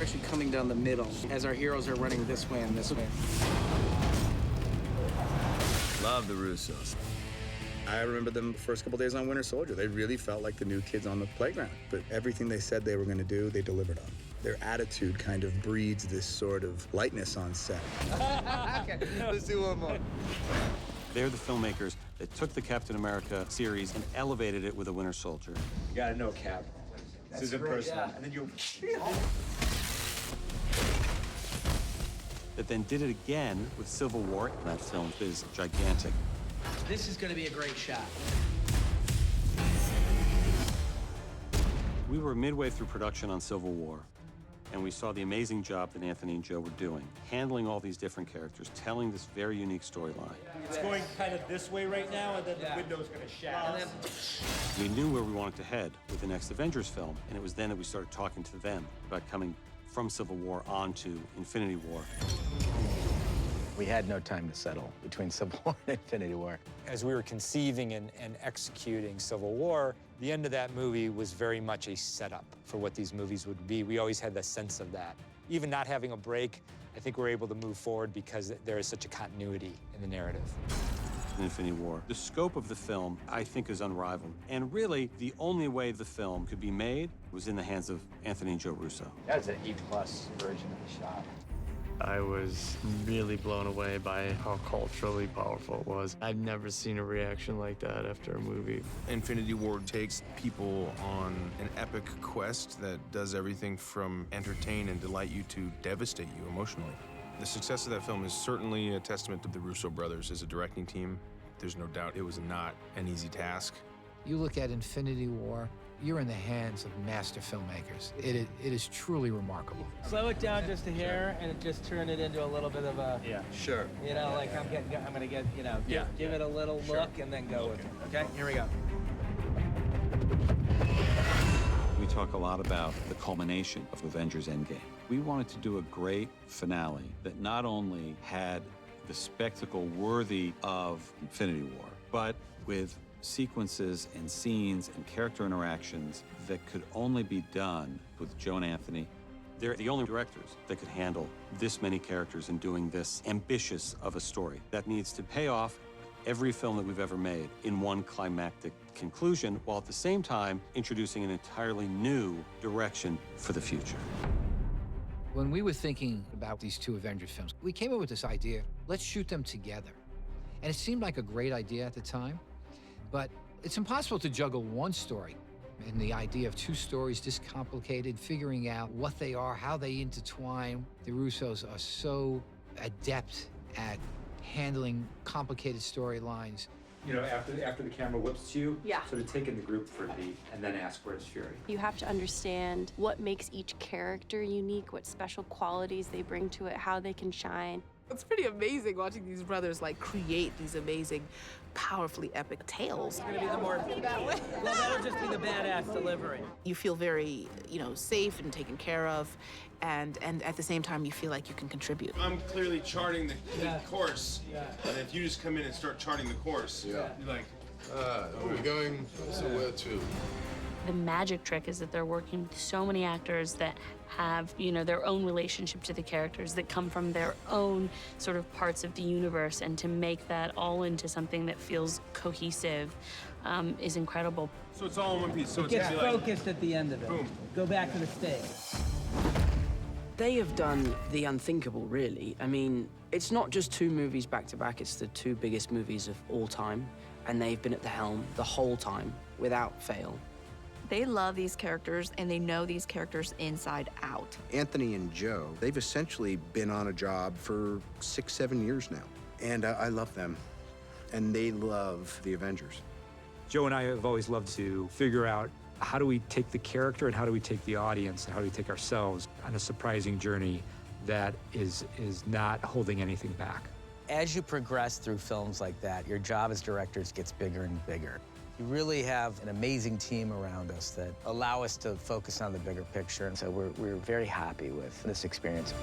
actually coming down the middle as our heroes are running this way and this way. Love the Russos. I remember them the first couple days on Winter Soldier. They really felt like the new kids on the playground. But everything they said they were going to do, they delivered on. Their attitude kind of breeds this sort of lightness on set. Okay, let's do one more. They're the filmmakers that took the Captain America series and elevated it with a Winter Soldier. You gotta know, Cap. This isn't personal. Yeah. And then you. That then did it again with Civil War. That film is gigantic. This is going to be a great shot. We were midway through production on Civil War, and we saw the amazing job that Anthony and Joe were doing, handling all these different characters, telling this very unique storyline. It's going kind of this way right now, and then the window's gonna shatter. We knew where we wanted to head with the next Avengers film, and it was then that we started talking to them about coming from Civil War onto Infinity War. We had no time to settle between Civil War and Infinity War. As we were conceiving and executing Civil War, the end of that movie was very much a setup for what these movies would be. We always had the sense of that. Even not having a break, I think we're able to move forward because there is such a continuity in the narrative. Infinity War. The scope of the film, I think, is unrivaled. And really, the only way the film could be made was in the hands of Anthony and Joe Russo. That's an E+ version of the shot. I was really blown away by how culturally powerful it was. I'd never seen a reaction like that after a movie. Infinity War takes people on an epic quest that does everything from entertain and delight you to devastate you emotionally. The success of that film is certainly a testament to the Russo brothers as a directing team. There's no doubt it was not an easy task. You look at Infinity War, you're in the hands of master filmmakers. It is truly remarkable. Slow it down just a hair and just turn it into a little bit of a, Sure. you know, like I'm gonna get, you know, give it a little look and then go with it. Okay, here we go. We talk a lot about the culmination of Avengers Endgame. We wanted to do a great finale that not only had the spectacle worthy of Infinity War, but with sequences and scenes and character interactions that could only be done with Joe and Anthony. They're the only directors that could handle this many characters and doing this ambitious of a story that needs to pay off every film that we've ever made in one climactic conclusion, while at the same time introducing an entirely new direction for the future. When we were thinking about these two Avengers films, we came up with this idea, let's shoot them together. And it seemed like a great idea at the time, but it's impossible to juggle one story. And the idea of two stories this complicated, figuring out what they are, how they intertwine. The Russos are so adept at handling complicated storylines. You know, after the camera whips to you, sort of take in the group for a beat and then ask where's Fury. You have to understand what makes each character unique, what special qualities they bring to it, how they can shine. It's pretty amazing watching these brothers like create these amazing, powerfully epic tales. It's gonna be the more well, that'll just be the badass delivery. You feel very, you know, safe and taken care of, and at the same time you feel like you can contribute. I'm clearly charting the course, and if you just come in and start charting the course, you're like, we're going, so where to? The magic trick is that they're working with so many actors that have, you know, their own relationship to the characters, that come from their own sort of parts of the universe, and to make that all into something that feels cohesive is incredible. So it's all in one piece. So It gets focused at the end of it. Boom. Go back to the stage. They have done the unthinkable, really. I mean, it's not just two movies back to back, it's the two biggest movies of all time, and they've been at the helm the whole time, without fail. They love these characters, and they know these characters inside out. Anthony and Joe, they've essentially been on a job for 6-7 years now. And I love them. And they love the Avengers. Joe and I have always loved to figure out how do we take the character and how do we take the audience and how do we take ourselves on a surprising journey that is not holding anything back. As you progress through films like that, your job as directors gets bigger and bigger. You really have an amazing team around us that allow us to focus on the bigger picture, and so we're very happy with this experience.